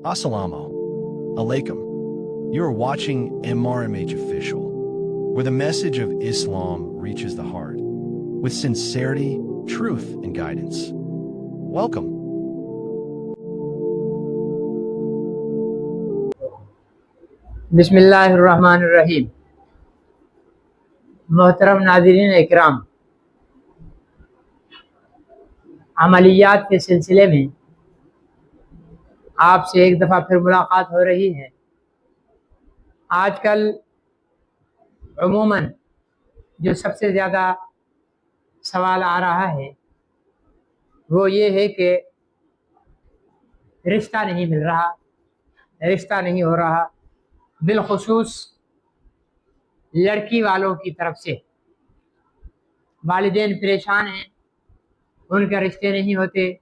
Assalamu alaikum. You are watching MRMH Official, where the message of Islam reaches the heart with sincerity, truth, and guidance. Welcome. بسم اللہ الرحمن الرحیم. محترم ناظرین اکرام، عملیات کے سلسلے میں آپ سے ایک دفعہ پھر ملاقات ہو رہی ہے. آج کل عموماً جو سب سے زیادہ سوال آ رہا ہے وہ یہ ہے کہ رشتہ نہیں مل رہا، رشتہ نہیں ہو رہا، بالخصوص لڑکی والوں کی طرف سے. والدین پریشان ہیں، ان کے رشتے نہیں ہوتے،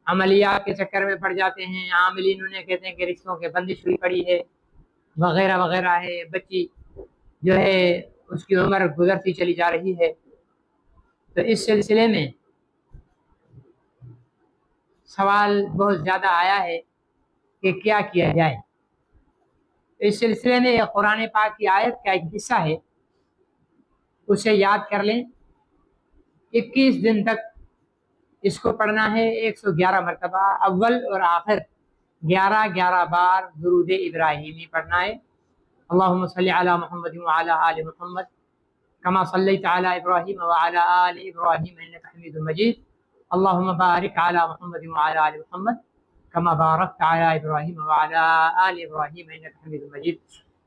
عملیات کے چکر میں پڑ جاتے ہیں، عاملین انہیں کہتے ہیں کہ رشتوں کے بندش ہوئی پڑی ہے وغیرہ وغیرہ ہے. بچی جو ہے اس کی عمر گزرتی چلی جا رہی ہے. تو اس سلسلے میں سوال بہت زیادہ آیا ہے کہ کیا کیا جائے. اس سلسلے میں قرآن پاک کی آیت کا ایک حصہ ہے، اسے یاد کر لیں. 21 دن تک اس کو پڑھنا ہے، 111 مرتبہ اول اور آخر 11 بار درود ابراہیمی پڑھنا ہے. اللہم صلی علی محمد وعلی آل محمد کما صلیت علی ابراہیم وعلی آل ابراہیم انک حمید مجید. اللہم بارک علی محمد وعلی آل محمد کما بارکت علی ابراہیم وعلی آل ابراہیم انک حمید مجید.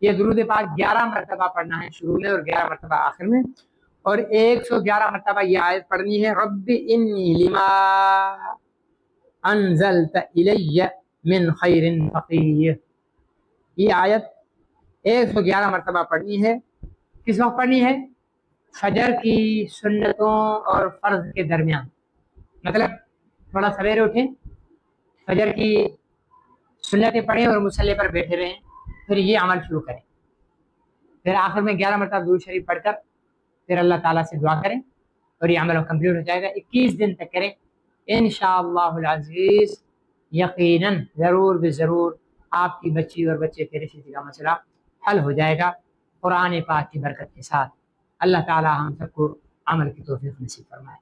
یہ درود پاک 11 مرتبہ پڑھنا ہے شروع میں اور 11 مرتبہ آخر میں، اور 111 مرتبہ یہ آیت پڑھنی ہے، رب انی لما انزلت الی من خیر فقیر. یہ آیت 111 مرتبہ پڑھنی ہے. کس وقت پڑھنی ہے؟ فجر کی سنتوں اور فرض کے درمیان. مطلب تھوڑا سویرے اٹھیں، فجر کی سنتیں پڑھیں اور مصلی پر بیٹھے رہیں، پھر یہ عمل شروع کریں. پھر آخر میں 11 مرتبہ درود شریف پڑھ کر پھر اللہ تعالیٰ سے دعا کریں اور یہ عمل کمپلیٹ ہو جائے گا. 21 دن تک کریں انشاءاللہ العزیز. یقیناً ضرور بضرور آپ کی بچی اور بچے کے رشتے کا مسئلہ حل ہو جائے گا قرآن پاک کی برکت کے ساتھ. اللہ تعالیٰ ہم سب کو عمل کی توفیق نصیب فرمائے.